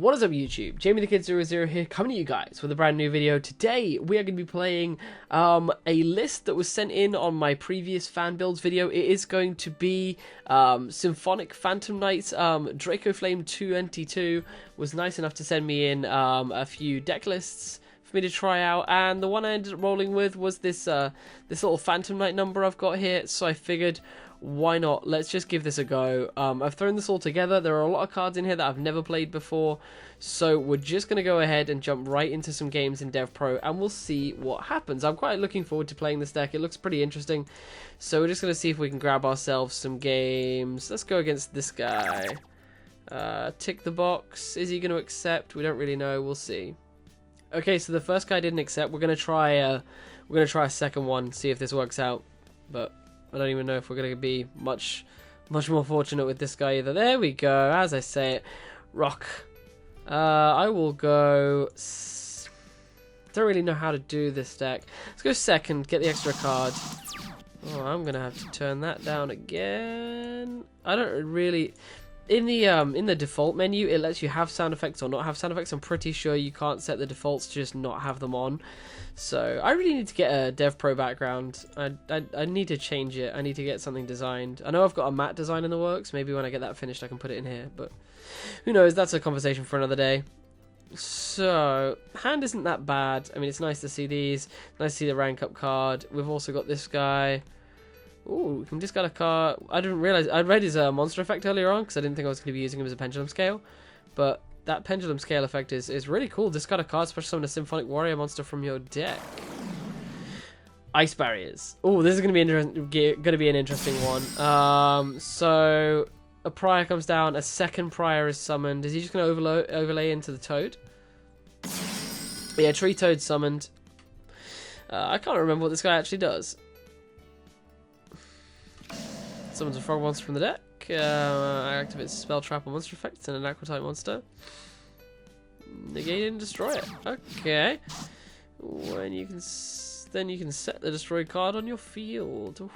What is up YouTube? Jamie the Kid00 here, coming to you guys with a brand new video. Today we are going to be playing a list that was sent in on my previous fan builds video. It is going to be Symphonic Phantom Knights. Draco Flame 222 was nice enough to send me in a few deck lists for me to try out, and the one I ended up rolling with was this this little Phantom Knight number I've got here, so I figured, why not? Let's just give this a go. I've thrown this all together. There are a lot of cards in here that I've never played before, so we're just going to go ahead and jump right into some games in Dev Pro, and we'll see what happens. I'm quite looking forward to playing this deck. It looks pretty interesting, so we're just going to see if we can grab ourselves some games. Let's go against this guy. Tick the box. Is he going to accept? We don't really know. We'll see. Okay, so the first guy didn't accept. We're going to try a second one, see if this works out, but I don't even know if we're going to be much more fortunate with this guy either. There we go, as I say it. Rock. I will go... Don't really know how to do this deck. Let's go second, get the extra card. Oh, I'm going to have to turn that down again. I don't really... In the default menu, it lets you have sound effects or not have sound effects. I'm pretty sure you can't set the defaults to just not have them on. So I really need to get a Dev Pro background. I need to change it. I need to get something designed. I know I've got a matte design in the works. Maybe when I get that finished, I can put it in here. But who knows? That's a conversation for another day. So hand isn't that bad. I mean, it's nice to see these. Nice to see the rank up card. We've also got this guy. Ooh, we can discard a card. I didn't realize. I read his monster effect earlier on because I didn't think I was going to be using him as a pendulum scale. But that pendulum scale effect is really cool. Discard a card, special summon a Symphonic warrior monster from your deck. Ice barriers. Oh, this is going to be an interesting one. So a prior comes down. A second prior is summoned. Is he just going to overlay into the toad? Yeah, tree toad summoned. I can't remember what this guy actually does. Summons a frog monster from the deck. Activates spell trap or monster effects and an aqua type monster. Negate and destroy it. Okay. When you can, then you can set the destroyed card on your field.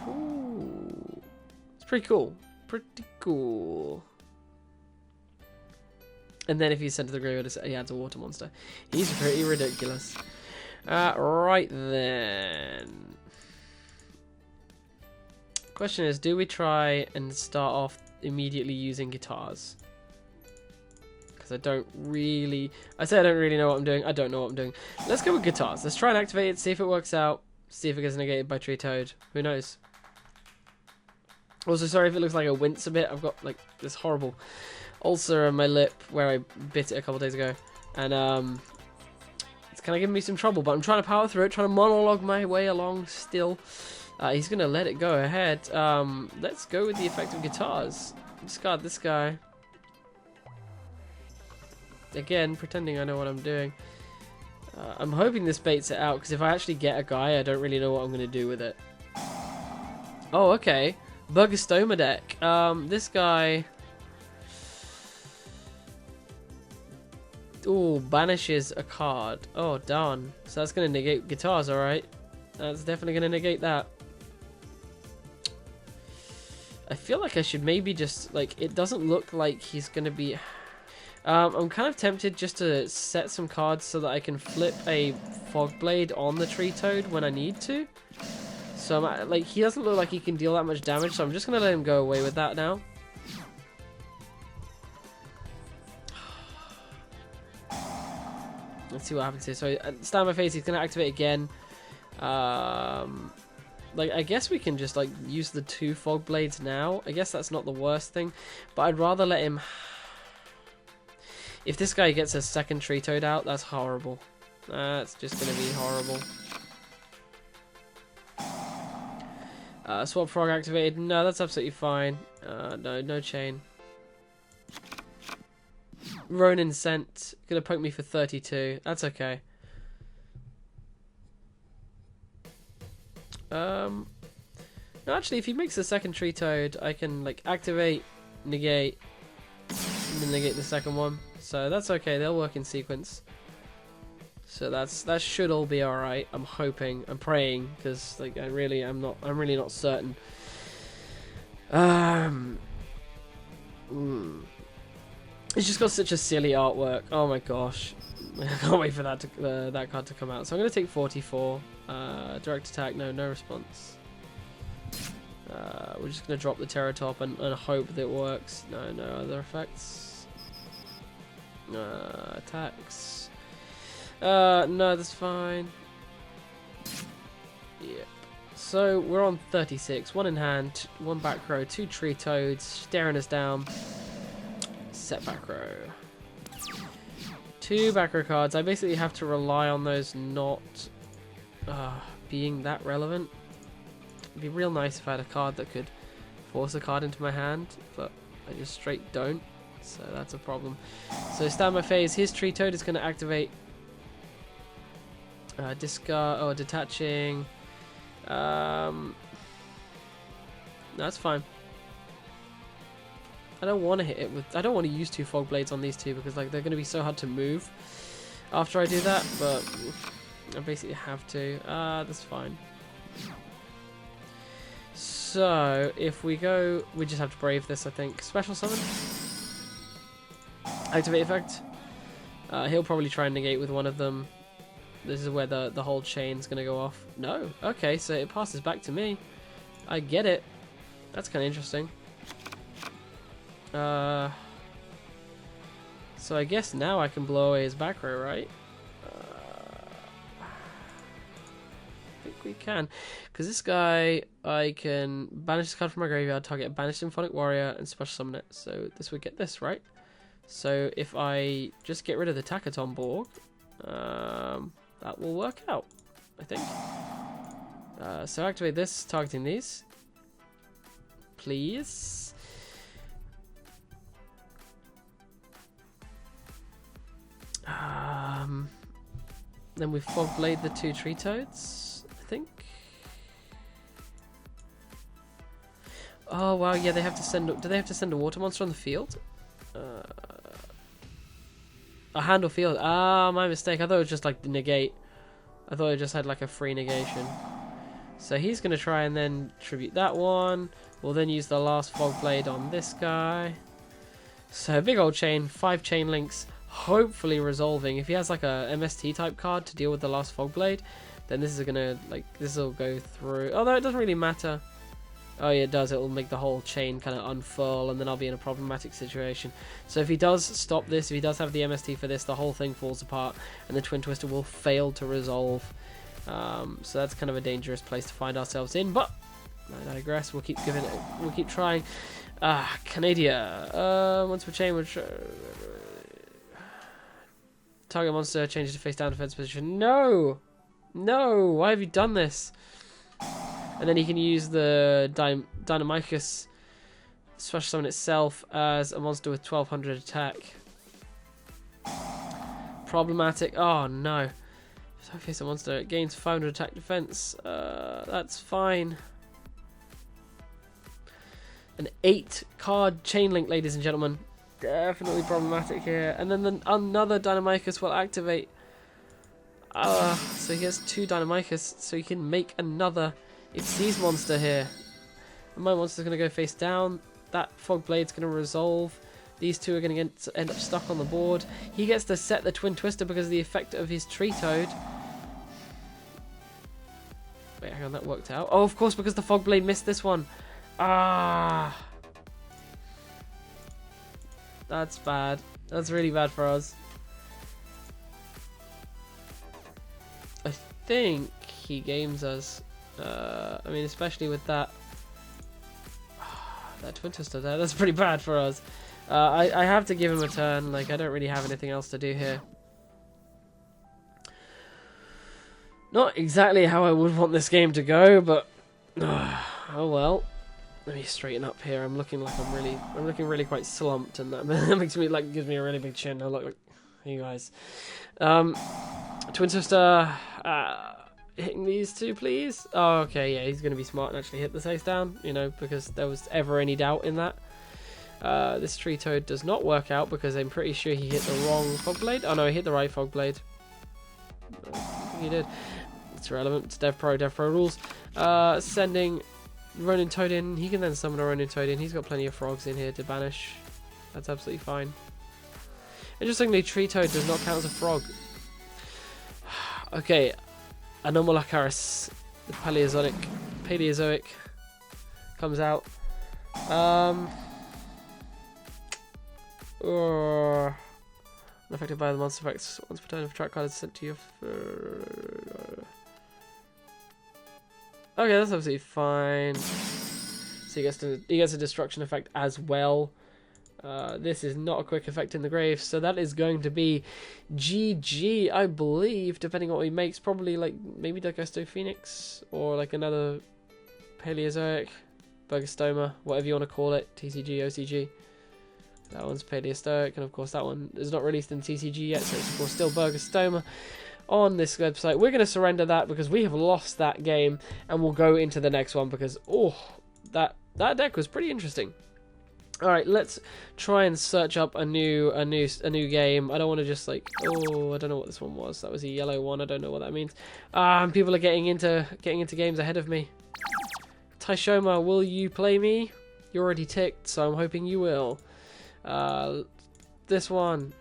Ooh. It's pretty cool. Pretty cool. And then if you send to the graveyard, he adds a water monster. He's pretty ridiculous. Right then. Question is, do we try and start off immediately using guitars? Because I don't really know what I'm doing. I don't know what I'm doing. Let's go with guitars. Let's try and activate it, see if it works out, see if it gets negated by Tree Toad. Who knows? Also, sorry if it looks like I wince a bit. I've got like this horrible ulcer on my lip where I bit it a couple days ago, and it's kind of giving me some trouble. But I'm trying to power through it, trying to monologue my way along still. He's going to let it go ahead. Let's go with the effect of guitars. Discard this guy. Again, pretending I know what I'm doing. I'm hoping this baits it out, because if I actually get a guy, I don't really know what I'm going to do with it. Oh, okay. Burgostoma deck. This guy... Ooh, banishes a card. Oh, darn. So that's going to negate guitars, alright. That's definitely going to negate that. I feel like I should maybe just, like, it doesn't look like he's going to be... I'm kind of tempted just to set some cards so that I can flip a Fog Blade on the Tree Toad when I need to. So, like, he doesn't look like he can deal that much damage, so I'm just going to let him go away with that now. Let's see what happens here. So, stand my face, he's going to activate again. Like, I guess we can just, like, use the 2 Fog Blades now. I guess that's not the worst thing. But I'd rather let him... If this guy gets a second Tree Toad out, that's horrible. That's just going to be horrible. Swap Frog activated. No, that's absolutely fine. No chain. Ronin sent. Gonna poke me for 32. That's okay. No, actually, if he makes a second Tree Toad, I can, like, activate, negate, and then negate the second one. So that's okay. They'll work in sequence. So that should all be all right. I'm hoping. I'm praying, because, like, I'm really not certain. It's just got such a silly artwork. Oh my gosh. I can't wait for that that card to come out. So I'm going to take 44. Direct attack, no response. We're just going to drop the Terratop and hope that it works. No other effects. Attacks. No, that's fine. Yep. So we're on 36. 1 in hand, 1 back row, 2 tree toads staring us down. Set back row. 2 back row cards. I basically have to rely on those not being that relevant. It'd be real nice if I had a card that could force a card into my hand, but I just straight don't. So that's a problem. So standby phase. His tree toad is going to activate. Discard or detaching. That's fine. I don't want to hit it with. I don't want to use 2 fog blades on these two because like they're going to be so hard to move after I do that. But I basically have to. That's fine. So if we go, we just have to brave this. I think special summon, activate effect. He'll probably try and negate with one of them. This is where the whole chain's going to go off. No. Okay, so it passes back to me. I get it. That's kind of interesting. So I guess now I can blow away his back row, right? I think we can. Because this guy, I can banish this card from my graveyard, target a banished Symphonic Warrior, and special summon it. So this would get this, right? So if I just get rid of the Takaton Borg, that will work out, I think. So activate this, targeting these. Please. Then we fog blade the 2 tree toads, I think. Oh wow, yeah, they have to send. Do they have to send a water monster on the field? A handle field. Ah, my mistake. I thought it was just like the negate. I thought it just had like a free negation. So he's gonna try and then tribute that one. We'll then use the last fog blade on this guy. So big old chain, 5 chain links. Hopefully resolving. If he has like a MST type card to deal with the last fog blade, then this is gonna like this will go through. Although it doesn't really matter. Oh yeah, it does. It will make the whole chain kind of unfurl, and then I'll be in a problematic situation. So if he does stop this, if he does have the MST for this, the whole thing falls apart, and the Twin Twister will fail to resolve. So that's kind of a dangerous place to find ourselves in. But I digress. We'll keep giving it. We'll keep trying. Canadia. Once per chain, which. Target monster changes to face down defense position. No! No! Why have you done this? And then he can use the Dynamicus special summon itself as a monster with 1200 attack. Problematic. Oh no. So I face a monster. It gains 500 attack defense. That's fine. An 8 card chain link, ladies and gentlemen. Definitely problematic here. And then another Dynamicus will activate. So he has 2 Dynamicus, so he can make another Xyz monster here. And my monster's going to go face down. That Fog Blade's going to resolve. These 2 are going to end up stuck on the board. He gets to set the Twin Twister because of the effect of his Tree Toad. Wait, hang on, that worked out. Oh, of course, because the Fog Blade missed this one. Ah. That's bad. That's really bad for us. I think he games us. I mean, especially with that that Twin Twister there. That's pretty bad for us. I have to give him a turn. Like, I don't really have anything else to do here. Not exactly how I would want this game to go, but oh well. Let me straighten up here. I'm looking like I'm looking really quite slumped, and that makes me like gives me a really big chin. I look like you guys. Twin Twister, hitting these 2, please. Oh, okay, yeah, he's gonna be smart and actually hit the face down. You know, because there was ever any doubt in that. This Tree Toad does not work out because I'm pretty sure he hit the wrong Fog Blade. Oh no, he hit the right Fog Blade. I think he did. It's irrelevant. It's Dev Pro rules. Sending Ronin Toad in. He can then summon a Ronin Toad in. He's got plenty of frogs in here to banish. That's absolutely fine. Interestingly, tree toad does not count as a frog. Okay, Anomalocaris, the Paleozoic comes out. Unaffected by the monster effects. Once per turn, if a track card is sent to you. Okay, that's absolutely fine. So he gets a destruction effect as well. This is not a quick effect in the grave, so that is going to be GG, I believe, depending on what he makes. Probably like maybe Symphonic or like another Paleozoic, Burgostoma, whatever you want to call it, TCG, OCG. That one's Paleozoic, and of course that one is not released in TCG yet, so it's of course still Burgostoma on this website. We're going to surrender that because we have lost that game, and we'll go into the next one because that deck was pretty interesting. All right, let's try and search up a new game. I don't want to just like I don't know what this one was. That was a yellow one. I don't know what that means. People are getting into games ahead of me. Taishoma, will you play me? You're already ticked, so I'm hoping you will. This one.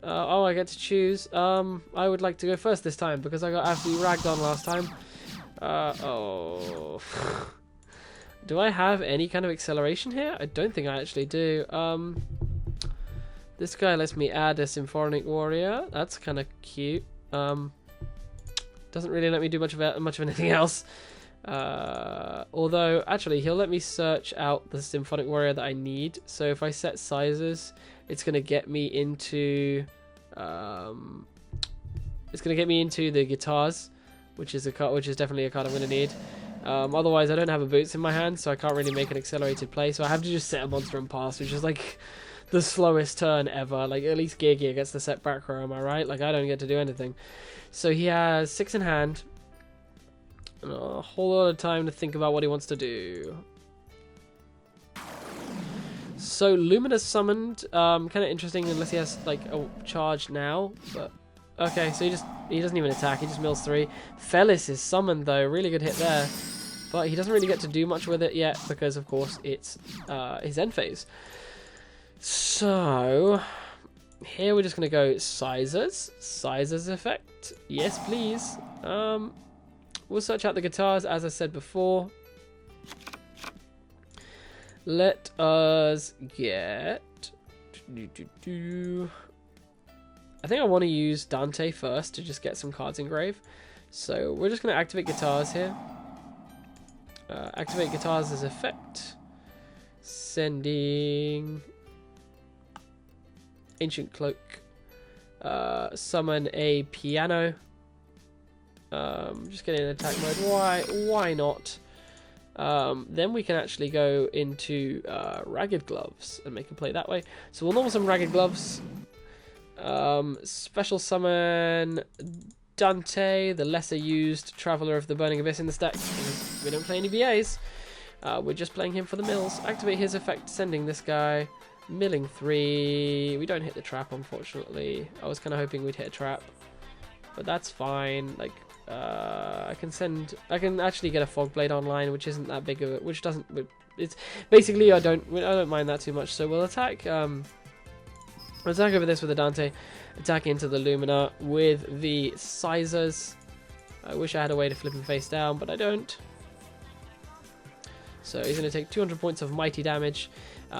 I get to choose. I would like to go first this time because I got absolutely ragged on last time. Do I have any kind of acceleration here? I don't think I actually do. This guy lets me add a Symphonic Warrior. That's kind of cute. Doesn't really let me do much of anything else. Although, actually, he'll let me search out the Symphonic Warrior that I need. So if I set sizes, it's going to get me into... it's going to get me into the guitars, which is definitely a card I'm going to need. Otherwise, I don't have a boots in my hand, so I can't really make an accelerated play. So I have to just set a monster and pass, which is like the slowest turn ever. Like, at least Gear gets the set back row, am I right? Like, I don't get to do anything. So he has 6 in hand. And a whole lot of time to think about what he wants to do. So Luminous summoned, kind of interesting unless he has like a charge now. But okay, so he doesn't even attack. He just mills 3. Felis is summoned though, really good hit there. But he doesn't really get to do much with it yet because, of course, it's his end phase. So here we're just gonna go sizes effect. Yes, please. We'll search out the guitars as I said before. Let us get. I think I want to use Dante first to just get some cards engraved. So we're just going to activate guitars here. Activate guitars as effect. Sending Ancient Cloak. Summon a piano. Just get in attack mode. Why not? Then we can actually go into Ragged Gloves and make a play that way. So we'll normal summon Ragged Gloves. Special summon Dante, the lesser used Traveler of the Burning Abyss in the stack. We don't play any VAs. We're just playing him for the mills. Activate his effect, sending this guy. Milling 3. We don't hit the trap, unfortunately. I was kind of hoping we'd hit a trap. But that's fine. Like, I can actually get a Fog Blade online, which isn't that big of it. Which doesn't. It's basically I don't mind that too much. So we'll attack. Attack over this with the Dante. Attack into the Lumina with the Sizers. I wish I had a way to flip him face down, but I don't. So he's going to take 200 points of mighty damage.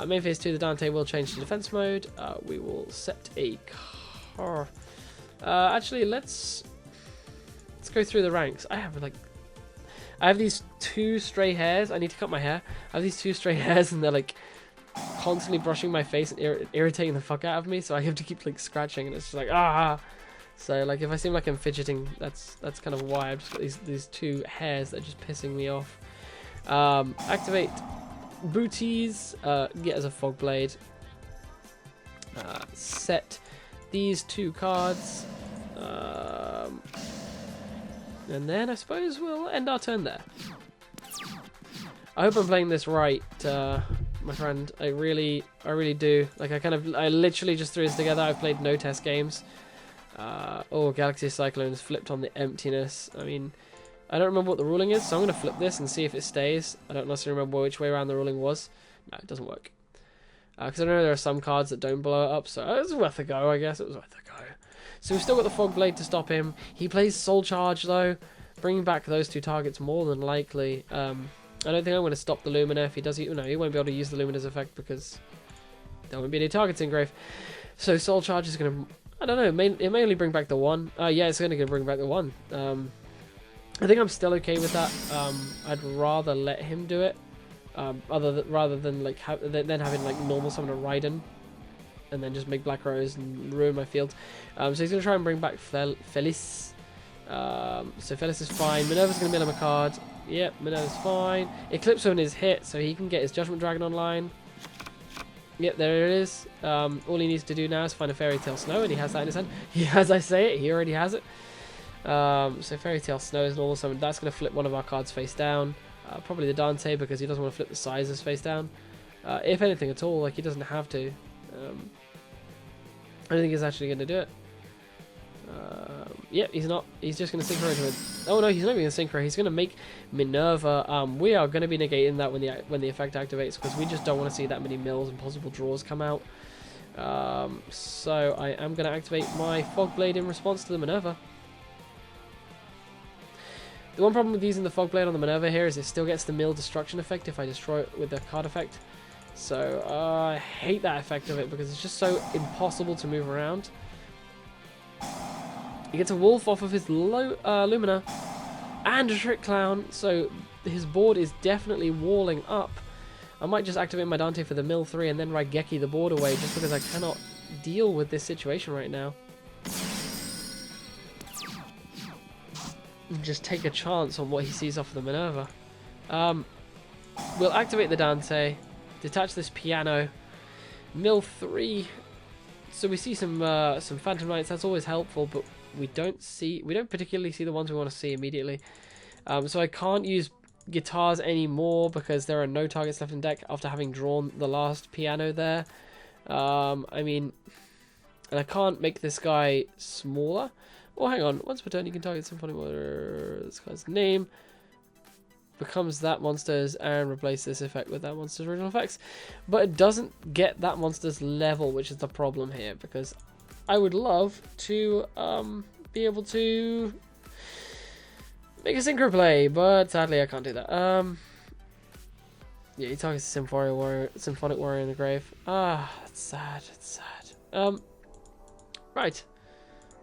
Main phase 2, the Dante will change to defense mode. We will set a car. Actually, let's go through the ranks. I have these 2 stray hairs. I need to cut my hair. I have these 2 stray hairs, and they're like constantly brushing my face and irritating the fuck out of me. So I have to keep like scratching, and it's just like ah. So like if I seem like I'm fidgeting, that's kind of why. I've just got these 2 hairs that are just pissing me off. Activate Booties. Get as a Fog Blade. Set these 2 cards. And then I suppose we'll end our turn there. I hope I'm playing this right, my friend. I really do. Like I literally just threw this together. I've played no test games. Galaxy Cyclone is flipped on the emptiness. I mean, I don't remember what the ruling is, so I'm going to flip this and see if it stays. I don't necessarily remember which way around the ruling was. No, it doesn't work. Because I know there are some cards that don't blow it up, so it was worth a go, I guess. It was worth a go. So we've still got the Fog Blade to stop him. He plays Soul Charge, though, bringing back those 2 targets more than likely. I don't think I'm going to stop the Lumina if he does. No, he won't be able to use the Lumina's effect because there won't be any targets in Grave. So Soul Charge is going to... I don't know, it may only bring back the 1. Yeah, it's going to bring back the 1. I think I'm still okay with that. I'd rather let him do it. Rather than like then having like normal summon a Raiden and then just make Black Rose and ruin my field. So he's going to try and bring back Felice. So Felice is fine. Minerva's going to mill him a card. Yep, Minerva's fine. Eclipse on his hit, so he can get his Judgment Dragon online. Yep, there it is. All he needs to do now is find a Fairy Tail Snow, and he has that in his hand. As I say it, he already has it. So Fairy Tail Snow is normal summon. That's going to flip one of our cards face down. Probably the Dante, because he doesn't want to flip the sizes face down. If anything at all, like he doesn't have to. I don't think he's actually going to do it. Yep, he's not. He's just going to synchro into it. Oh no, he's not even going to synchro. He's going to make Minerva. We are going to be negating that when the effect activates, because we just don't want to see that many mills and possible draws come out. So I am going to activate my Fog Blade in response to the Minerva. The one problem with using the Fog Blade on the Minerva here is it still gets the mill destruction effect if I destroy it with the card effect. So I hate that effect of it because it's just so impossible to move around. He gets a wolf off of his Lumina and a Trick Clown, so his board is definitely walling up. I might just activate my Dante for the mill 3 and then Raigeki the board away just because I cannot deal with this situation right now. Just take a chance on what he sees off of the Minerva. We'll activate the Dante, detach this piano, mill 3. So we see some Phantom Knights. That's always helpful, but we don't particularly see the ones we want to see immediately. So I can't use guitars anymore because there are no targets left in deck after having drawn the last piano there. I mean, and I can't make this guy smaller. Oh, hang on. Once per turn, you can target Symphonic. This guy's name becomes that monster's and replace this effect with that monster's original effects. But it doesn't get that monster's level, which is the problem here, because I would love to be able to make a synchro play, but sadly I can't do that. Yeah, he targets the Symphonic Warrior in the grave. Ah, it's sad. It's sad. Right.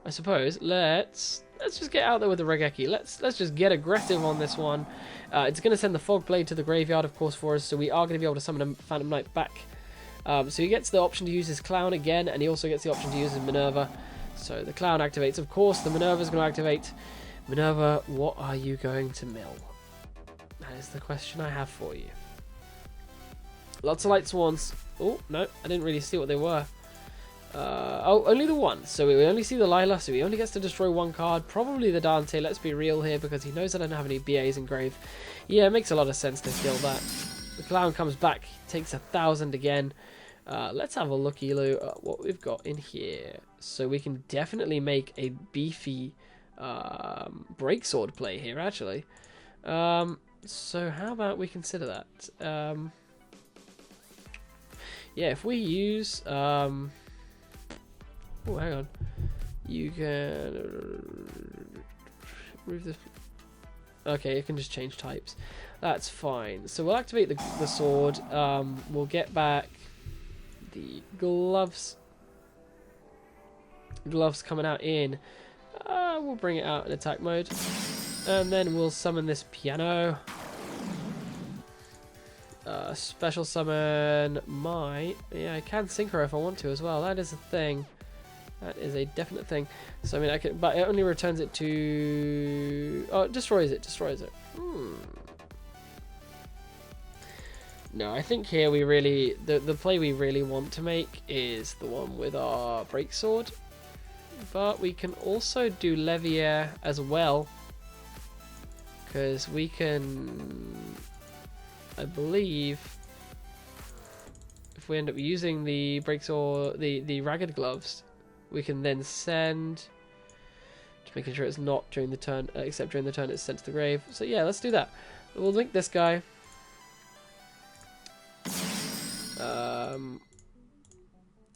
I suppose let's just get out there with the Raigeki. Let's just get aggressive on this one. It's going to send the Fog Blade to the graveyard, of course, for us, so we are going to be able to summon a Phantom Knight back. So he gets the option to use his Clown again, and he also gets the option to use his Minerva. So the Clown activates, of course. The Minerva is going to activate. Minerva, what are you going to mill? That is the question I have for you. Lots of Light Swans. Oh no, I didn't really see what they were. Oh, only the one. So we only see the Lila, so he only gets to destroy one card. Probably the Dante, let's be real here, because he knows I don't have any BAs in grave. Yeah, it makes a lot of sense to kill that. The Clown comes back, takes 1,000 again. Let's have a looky-loo at what we've got in here. So we can definitely make a beefy Breaksword play here, actually. So how about we consider that? Yeah, if we use... oh, hang on. You can move this. Okay, you can just change types. That's fine. So we'll activate the sword. We'll get back the gloves. Gloves coming out in. We'll bring it out in attack mode, and then we'll summon this piano. Special summon my. Yeah, I can synchro if I want to as well. That is a thing. That is a definite thing. So I mean, I can, but it only returns it to. Oh, it destroys it. Destroys it. No, I think here we really the play we really want to make is the one with our Breaksword. But we can also do Levier as well, because we can. I believe if we end up using the Breaksword, the Ragged Gloves, we can then send, just making sure it's not during the turn, except during the turn it's sent to the grave. So yeah, let's do that. We'll link this guy.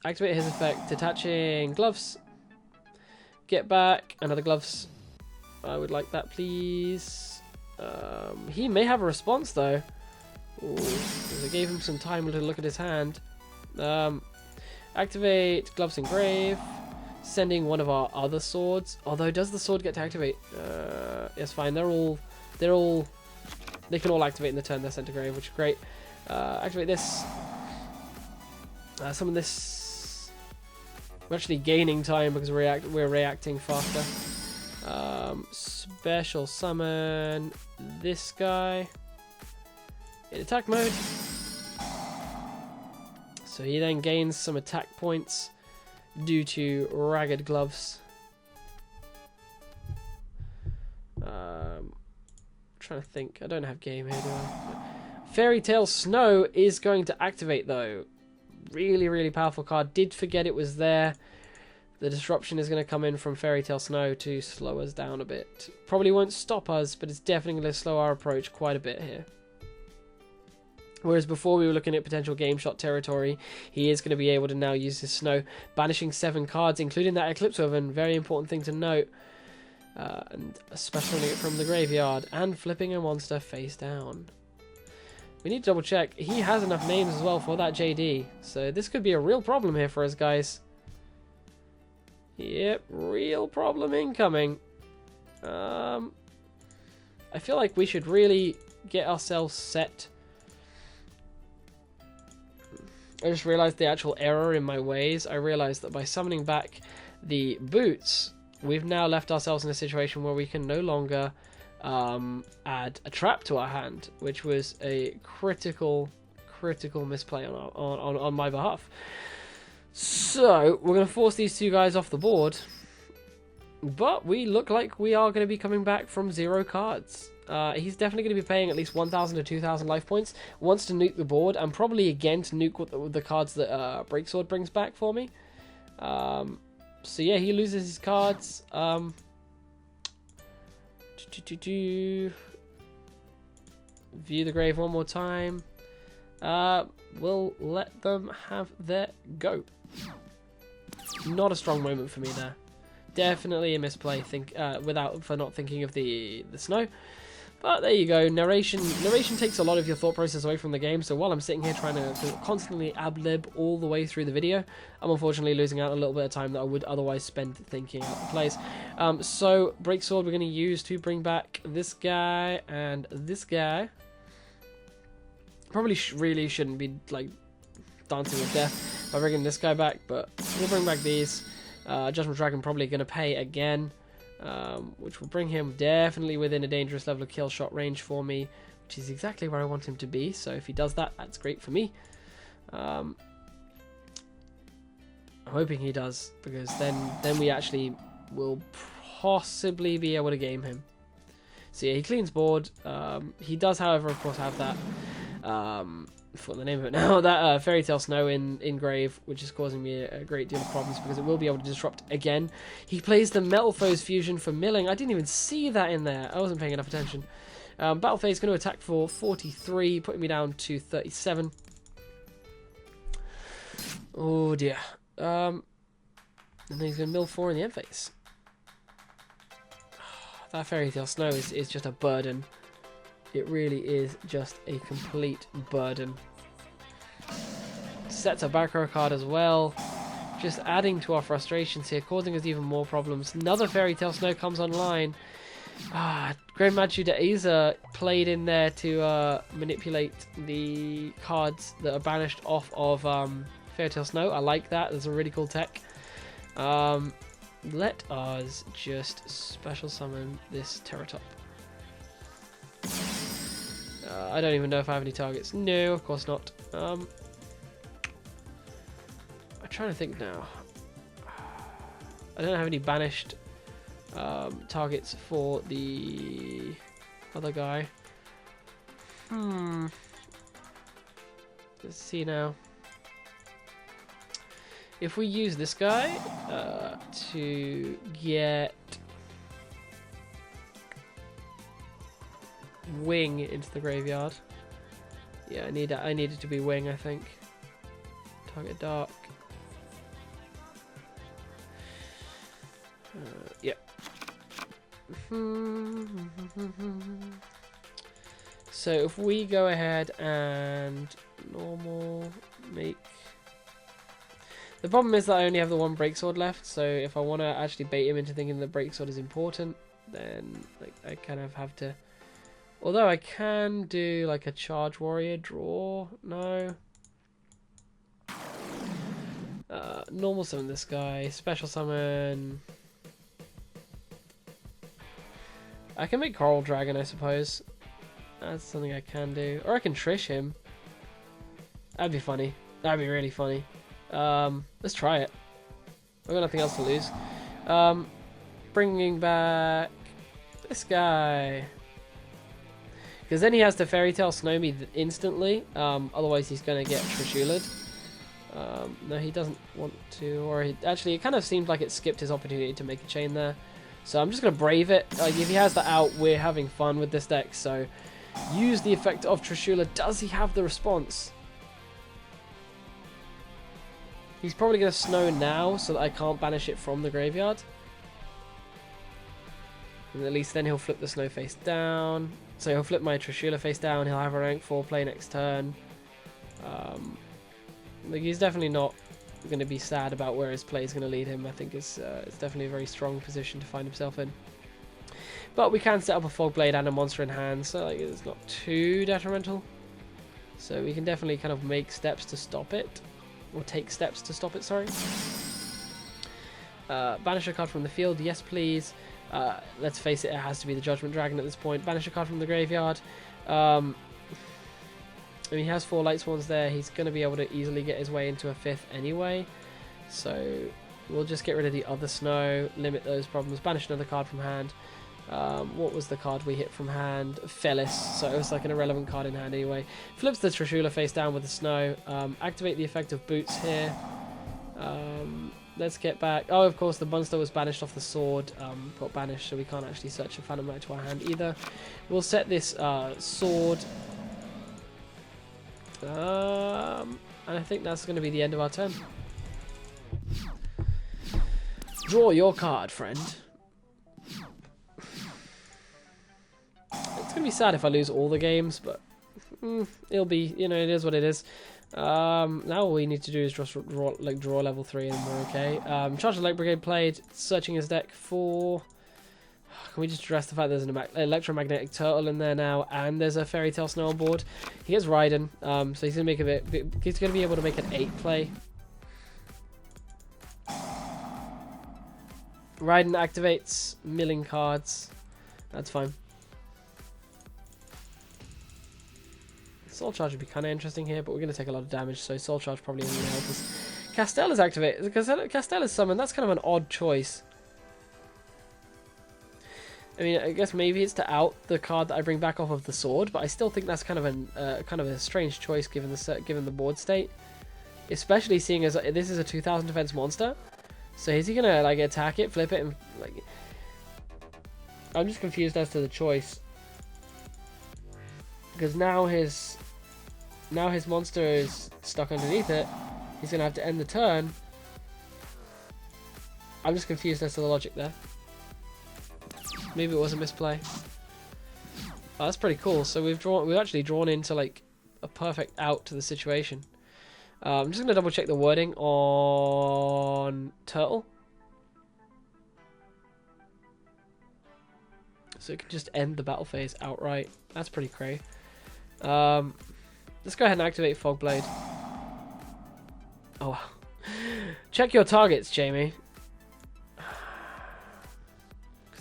Activate his effect. Detaching gloves. Get back. Another gloves. I would like that, please. He may have a response, though. Ooh, 'cause I gave him some time to look at his hand. Activate gloves engrave. Sending one of our other swords. Although, does the sword get to activate? Yes, fine. They can all activate in the turn they're sent to grave, which is great. Activate this. Some of this. We're actually gaining time because we're reacting faster. Special summon this guy in attack mode. So he then gains some attack points due to ragged gloves. Trying to think. I don't have game here, do I? Fairy Tale Snow is going to activate, though. Really, really powerful card. Did forget it was there. The disruption is going to come in from Fairy Tale Snow to slow us down a bit. Probably won't stop us, but it's definitely going to slow our approach quite a bit here. Whereas before we were looking at potential game shot territory, he is going to be able to now use his snow, banishing 7 cards, including that Eclipse Weapon. Very important thing to note. And specialing it from the graveyard and flipping a monster face down. We need to double check. He has enough names as well for that JD, so this could be a real problem here for us, guys. Yep, real problem incoming. I feel like we should really get ourselves set. I just realized the actual error in my ways. I realized that by summoning back the boots, we've now left ourselves in a situation where we can no longer add a trap to our hand, which was a critical misplay on my behalf. So we're going to force these 2 guys off the board, but we look like we are going to be coming back from 0 cards. He's definitely going to be paying at least 1,000 to 2,000 life points. Wants to nuke the board, and probably again to nuke the cards that Breaksword brings back for me. So yeah, he loses his cards. View the grave one more time. We'll let them have their go. Not a strong moment for me there. Definitely a misplay. For not thinking of the snow. But there you go. Narration takes a lot of your thought process away from the game. So while I'm sitting here trying to constantly ad-lib all the way through the video, I'm unfortunately losing out a little bit of time that I would otherwise spend thinking out the plays. So Breaksword we're going to use to bring back this guy and this guy. Probably really shouldn't be like dancing with death by bringing this guy back, but we'll bring back these. Judgment Dragon probably going to pay again. Which will bring him definitely within a dangerous level of kill shot range for me, which is exactly where I want him to be. So if he does that, that's great for me. I'm hoping he does, because then we actually will possibly be able to game him. So yeah, he cleans board. He does, however, of course, have that for the name of it now, that Fairy Tale Snow in grave, which is causing me a great deal of problems because it will be able to disrupt again. He plays the Metal Foes Fusion for milling. I didn't even see that in there. I wasn't paying enough attention. Battle Phase going to attack for 43, putting me down to 37. Oh dear. And then he's going to mill 4 in the end phase. That Fairy Tale Snow is just a burden. It really is just a complete burden. Sets a back row card as well. Just adding to our frustrations here, causing us even more problems. Another Fairy Tale Snow comes online. Grandmaster Daeza played in there to manipulate the cards that are banished off of Fairy Tale Snow. I like that. There's a really cool tech. Let us just special summon this Terratop. I don't even know if I have any targets. No, of course not. I'm trying to think now. I don't have any banished targets for the other guy. Let's see now. If we use this guy to get Wing into the graveyard. Yeah, I need it to be Wing, I think. Target Dark. Yep. So if we go ahead and normal make... The problem is that I only have the one break sword left, so if I want to actually bait him into thinking the break sword is important, then like I kind of have to... Although I can do like a charge warrior draw. No. Normal summon this guy. Special summon. I can make Coral Dragon, I suppose. That's something I can do. Or I can Trish him. That'd be funny. That'd be really funny. Let's try it. I've got nothing else to lose. Bringing back this guy. Because then he has to Fairy Tail Snow me instantly. Otherwise he's going to get Trishula'd. No, he doesn't want to. Or actually, it kind of seemed like it skipped his opportunity to make a chain there. So I'm just going to Brave it. Like, if he has that out, we're having fun with this deck. So use the effect of Trishula. Does he have the response? He's probably going to Snow now so that I can't banish it from the graveyard. And at least then he'll flip the Snow face down. So he'll flip my Trishula face down. He'll have a rank 4 play next turn. Like, he's definitely not going to be sad about where his play is going to lead him. I think it's definitely a very strong position to find himself in. But we can set up a Fog Blade and a monster in hand, so like, it's not too detrimental. So we can definitely kind of make steps to stop it. Or take steps to stop it, sorry. Banish a card from the field, yes please. Let's face it, it has to be the Judgment Dragon at this point. Banish a card from the graveyard. I mean, he has 4 Light Swans there. He's going to be able to easily get his way into a 5th anyway. So we'll just get rid of the other Snow, limit those problems. Banish another card from hand. What was the card we hit from hand? Felis. So it was like an irrelevant card in hand anyway. Flips the Trishula face down with the Snow. Activate the effect of Boots here. Let's get back. Oh, of course, the monster was banished off the sword. Got banished, so we can't actually search a Phantom Knight to our hand either. We'll set this sword. And I think that's going to be the end of our turn. Draw your card, friend. It's going to be sad if I lose all the games, but it'll be, you know, it is what it is. Now all we need to do is just draw level 3 and we're okay. Charge the Light Brigade played, searching his deck for... Can we just address the fact there's an electromagnetic turtle in there now, and there's a Fairy Tail Snow on board? He has Raiden, so he's gonna make he's gonna be able to make an 8 play. Raiden activates, milling cards. That's fine. Soul Charge would be kind of interesting here, but we're gonna take a lot of damage, so Soul Charge probably isn't gonna help us. Castell is activated. Castell is summoned. That's kind of an odd choice. I mean, I guess maybe it's to out the card that I bring back off of the sword, but I still think that's kind of a strange choice given the board state, especially seeing as this is a 2000 defense monster. So is he gonna like attack it, flip it, and like? I'm just confused as to the choice because now his monster is stuck underneath it. He's gonna have to end the turn. I'm just confused as to the logic there. Maybe it was a misplay. Oh, that's pretty cool. So we've actually drawn into like a perfect out to the situation. I'm just gonna double check the wording on Turtle. So it can just end the battle phase outright. That's pretty cray. Let's go ahead and activate Fog Blade. Oh, check your targets, Jamie.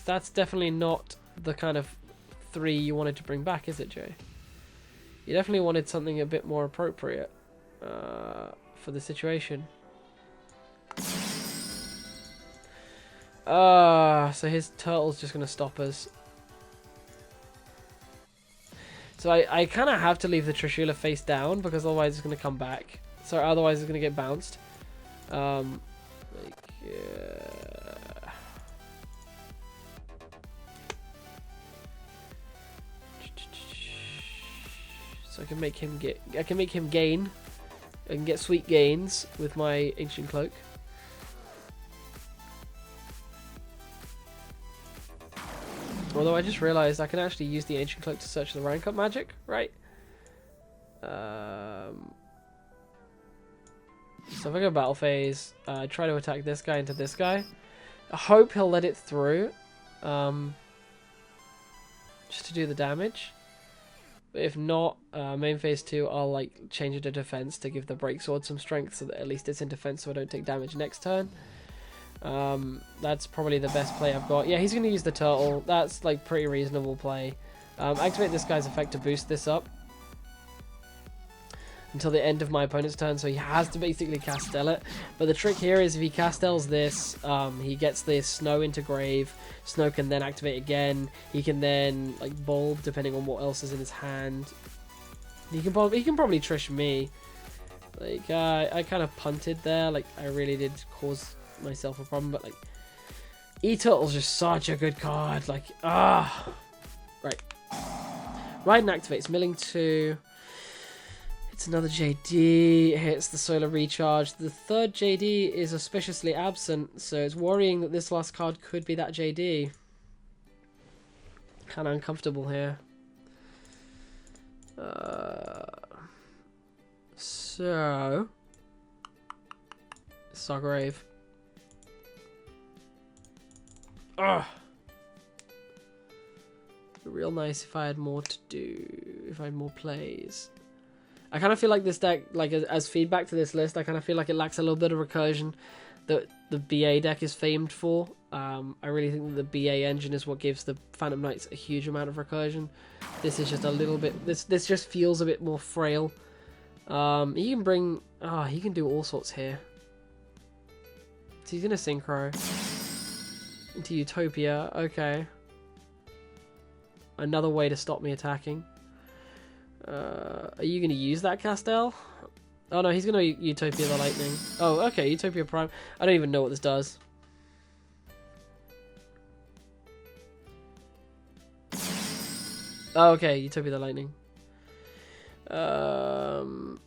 That's definitely not the kind of 3 you wanted to bring back, is it, Jay? You definitely wanted something a bit more appropriate for the situation. So his turtle's just going to stop us. So I kind of have to leave the Trishula face down because otherwise it's going to come back. So otherwise it's going to get bounced. So I can make him gain. I can get sweet gains with my Ancient Cloak. Although I just realized I can actually use the Ancient Cloak to search the rank up magic, right? So if I go battle phase, try to attack this guy into this guy. I hope he'll let it through, just to do the damage. But if not, main phase 2, I'll like change it to defense to give the breaksword some strength, so that at least it's in defense, so I don't take damage next turn. That's probably the best play I've got. Yeah, he's gonna use the turtle. That's like pretty reasonable play. Activate this guy's effect to boost this up until the end of my opponent's turn, so he has to basically castell it. But the trick here is if he castells this, he gets this Snow into Grave. Snow can then activate again. He can then like bulb depending on what else is in his hand. He can probably Trish me. Like I kind of punted there. Like I really did cause myself a problem, but like E-Turtle's just such a good card. Like right. Raiden activates Milling 2. It's another JD, it hits the Solar Recharge. The third JD is auspiciously absent, so it's worrying that this last card could be that JD. Kind of uncomfortable here. So... Sargrave. Ugh! Real nice if I had more to do, if I had more plays. I kind of feel like this deck, like as feedback to this list, I kind of feel like it lacks a little bit of recursion that the BA deck is famed for. I really think that the BA engine is what gives the Phantom Knights a huge amount of recursion. This is just a little bit, this just feels a bit more frail. He can bring, he can do all sorts here. So he's gonna Synchro into Utopia, okay. Another way to stop me attacking. Are you going to use that Castell? Oh no, he's going to Utopia the Lightning. Oh, okay, Utopia Prime. I don't even know what this does. Oh, okay, Utopia the Lightning. So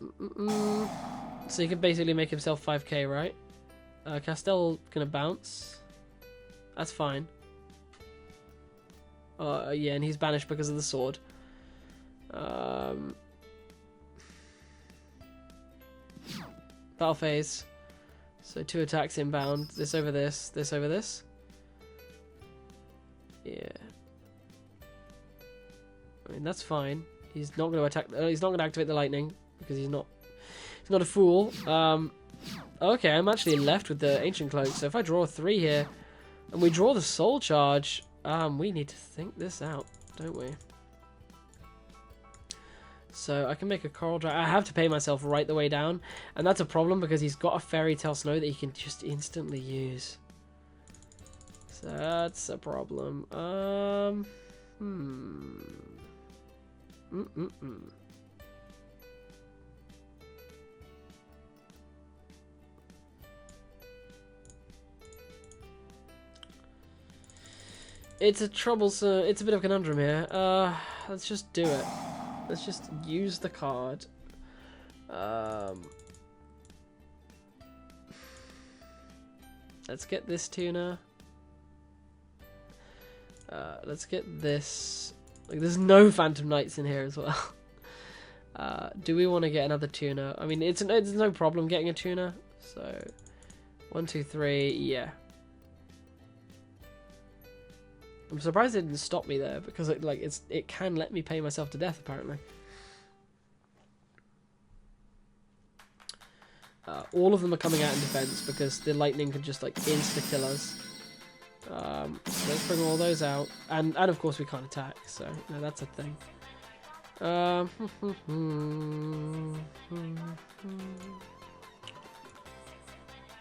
he can basically make himself 5k, right? Castell going to bounce. That's fine. Yeah, and he's banished because of the sword. Battle phase. So 2 attacks inbound. This over this. This over this. Yeah. I mean that's fine. He's not going to attack. He's not going to activate the lightning because he's not a fool. Okay, I'm actually left with the Ancient Cloak. So if I draw 3 here, and we draw the Soul Charge, we need to think this out, don't we? So I can make a Coral Dragon. I have to pay myself right the way down, and that's a problem because he's got a Fairy Tail Snow that he can just instantly use. So that's a problem. It's a troublesome. It's a bit of a conundrum here. Let's just do it. Let's just use the card. Let's get this tuner. Let's get this. Like, there's no Phantom Knights in here as well. Do we want to get another tuner? I mean, it's no problem getting a tuner. So, 1, 2, 3, yeah. I'm surprised it didn't stop me there because it can let me pay myself to death apparently. All of them are coming out in defense because the lightning can just like insta kill us. So let's bring all those out, and of course we can't attack, so no, that's a thing.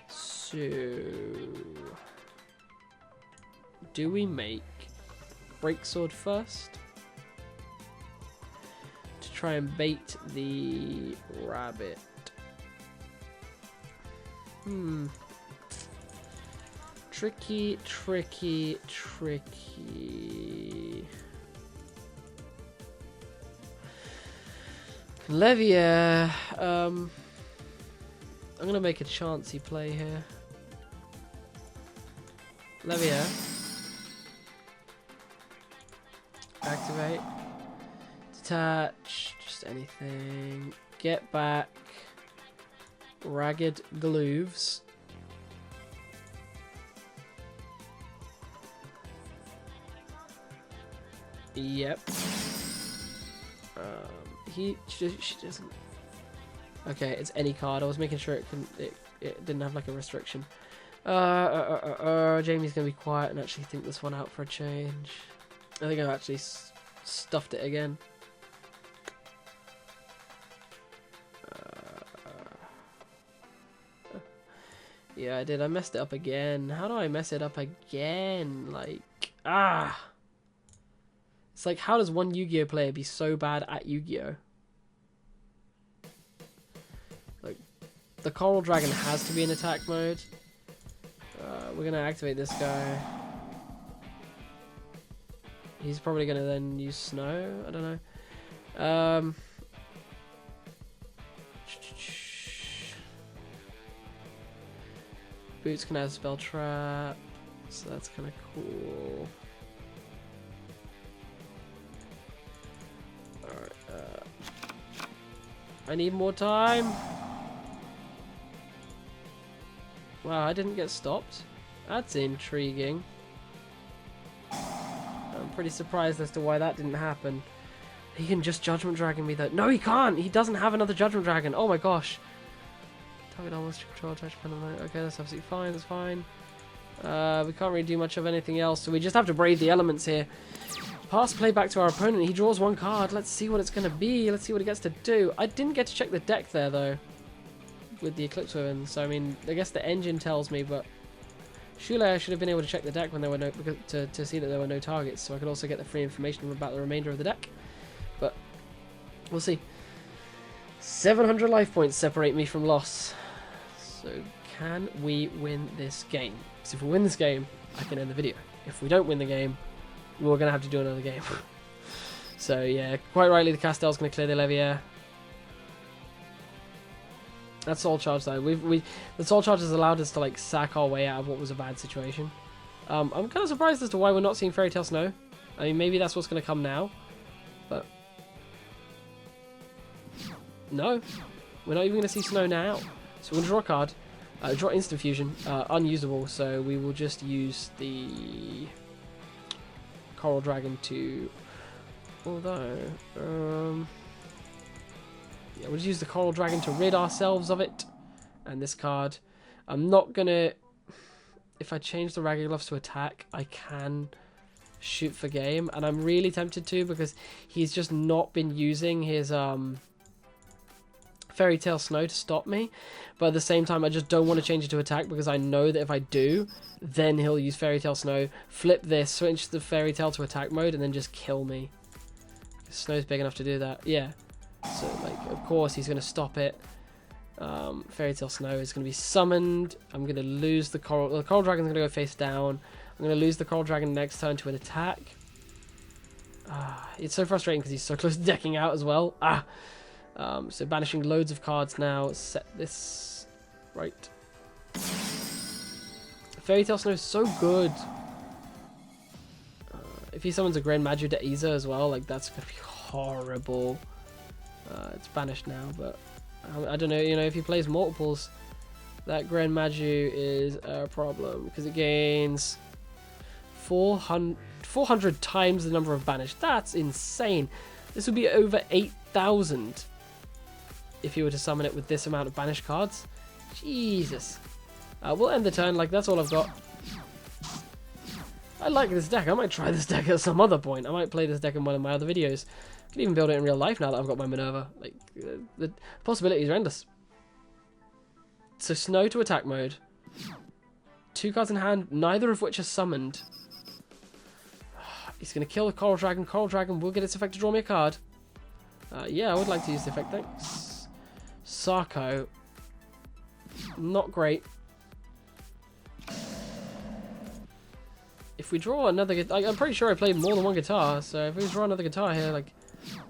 So do we make Breaksword first to try and bait the rabbit? Tricky. Levier. I'm gonna make a chancy play here. Levier. activate. Detach, just anything. Get back. Ragged Glooves. Yep. She doesn't. Okay, it's any card. I was making sure it didn't have like a restriction. Jamie's gonna be quiet and actually think this one out for a change. I think I've actually stuffed it again. Yeah, I did. I messed it up again. How do I mess it up again? Like, It's like, how does one Yu-Gi-Oh player be so bad at Yu-Gi-Oh? Like, the Coral Dragon has to be in attack mode. We're gonna activate this guy. He's probably gonna then use Snow. I don't know. Boots can have Spell Trap, so that's kind of cool. Alright, I need more time. Wow, I didn't get stopped. That's intriguing. I'm pretty surprised as to why that didn't happen. He can just Judgment Dragon me though. No, he can't! He doesn't have another Judgment Dragon. Oh my gosh. Target almost control touch penalty. Okay, that's absolutely fine. That's fine. We can't really do much of anything else, so we just have to brave the elements here. Pass play back to our opponent. He draws one card. Let's see what it's going to be. Let's see what he gets to do. I didn't get to check the deck there, though, with the Eclipse Women. So, I mean, I guess the engine tells me, but surely I should have been able to check the deck when there were no, to see that there were no targets, so I could also get the free information about the remainder of the deck. But we'll see. 700 life points separate me from loss. So can we win this game? Because if we win this game, I can end the video. If we don't win the game, we're going to have to do another game. So yeah, quite rightly the Castell's going to clear the Levier. That Soul Charge though, the Soul Charge has allowed us to like sack our way out of what was a bad situation. I'm kind of surprised as to why we're not seeing Fairy Tail Snow. I mean, maybe that's what's going to come now, but no, we're not even going to see Snow now. So we're going to draw a card, draw Instant Fusion, unusable, so we will just use the Coral Dragon to, although, yeah, we'll just use the Coral Dragon to rid ourselves of it, and this card, I'm not going to, if I change the Ragged Gloves to attack, I can shoot for game, and I'm really tempted to, because he's just not been using his, Fairy Tail Snow to stop me, but at the same time I just don't want to change it to attack because I know that if I do, then he'll use Fairy Tail Snow, flip this, switch the Fairy Tail to attack mode, and then just kill me. Snow's big enough to do that, yeah. So like, of course he's going to stop it. Fairy Tail Snow is going to be summoned. I'm going to lose the Coral Dragon's going to go face down. I'm going to lose the Coral Dragon next turn to an attack. It's so frustrating because he's so close to decking out as well. So banishing loads of cards now. Set this right. Fairy Tail Snow is so good. If he summons a Grand Maju de Isa as well, like that's gonna be horrible. It's banished now, but I don't know. You know, if he plays multiples, that Grand Maju is a problem because it gains 400 times the number of banished. That's insane. This would be over 8,000. If you were to summon it with this amount of banished cards. Jesus. We'll end the turn, like that's all I've got. I like this deck. I might try this deck at some other point. I might play this deck in one of my other videos. I could even build it in real life now that I've got my Minerva. Like, the possibilities are endless. So Snow to attack mode. 2 cards in hand, neither of which are summoned. He's going to kill the Coral Dragon. Coral Dragon will get its effect to draw me a card. Yeah, I would like to use the effect, thanks. Sarko. Not great. If we draw another guitar, I'm pretty sure I played more than one guitar, so if we draw another guitar here, like,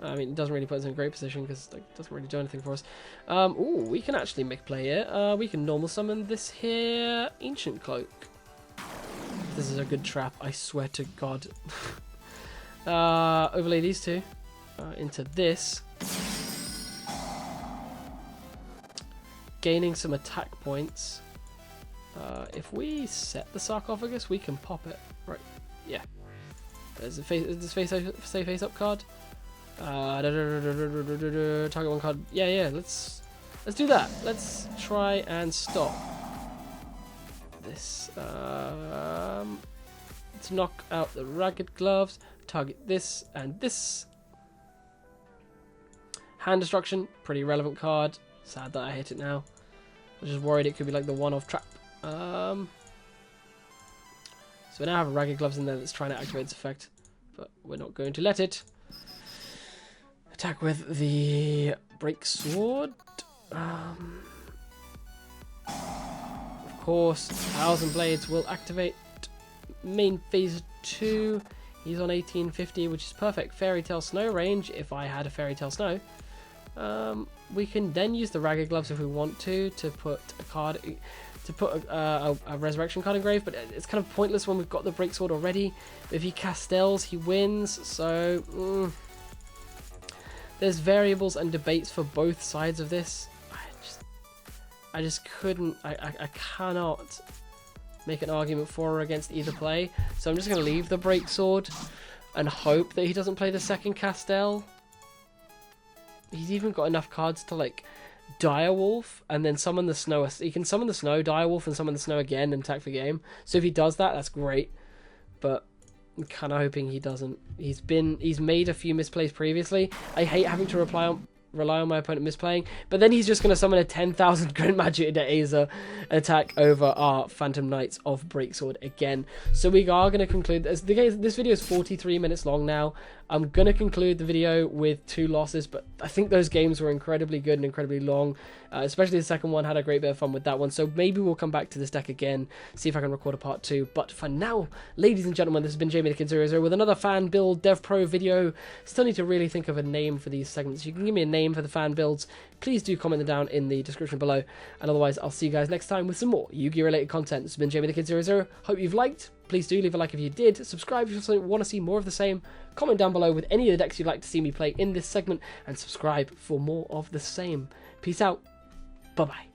I mean, it doesn't really put us in a great position because like, it doesn't really do anything for us. Ooh, we can actually make play here. We can normal summon this here Ancient Cloak. This is a good trap, I swear to God. Overlay these two into this. Gaining some attack points. If we set the sarcophagus, we can pop it. Right, yeah. There's a stay face up card. Target one card. Yeah. Let's do that. Let's try and stop this. Let's knock out the ragged gloves. Target this and this. Hand destruction. Pretty relevant card. Sad that I hit it now. I was just worried it could be like the one-off trap. So we now have a ragged gloves in there that's trying to activate its effect, but we're not going to let it. Attack with the break sword. Of course, 1,000 blades will activate. Main phase 2. He's on 1850, which is perfect. Fairy Tale Snow range. If I had a Fairy Tale Snow. We can then use the ragged gloves if we want to put a card, a resurrection card engraved, but it's kind of pointless when we've got the break sword already. If he castels, he wins. So there's variables and debates for both sides of this. I just couldn't. I cannot make an argument for or against either play. So I'm just going to leave the break sword and hope that he doesn't play the second castel. He's even got enough cards to like Direwolf and then summon the snow. He can summon the snow, Direwolf, and summon the snow again and attack the game. So if he does that, that's great. But I'm kind of hoping he doesn't. He's made a few misplays previously. I hate having to rely on my opponent misplaying, but then he's just going to summon a 10,000 Grand Magic into Aza and attack over our Phantom Knights of Breaksword again. So we are going to conclude this. This video is 43 minutes long now. I'm going to conclude the video with 2 losses, but I think those games were incredibly good and incredibly long. Especially the second one, had a great bit of fun with that one. So maybe we'll come back to this deck again, see if I can record a part 2. But for now, ladies and gentlemen, this has been Jamie the Kid 00 with another Fan Build Dev Pro video. Still need to really think of a name for these segments. You can give me a name for the fan builds. Please do comment them down in the description below. And otherwise, I'll see you guys next time with some more Yu-Gi-Oh! Related content. This has been Jamie the Kid 00. Hope you've liked. Please do leave a like if you did. Subscribe if you want to see more of the same. Comment down below with any of the decks you'd like to see me play in this segment. And subscribe for more of the same. Peace out. Bye-bye.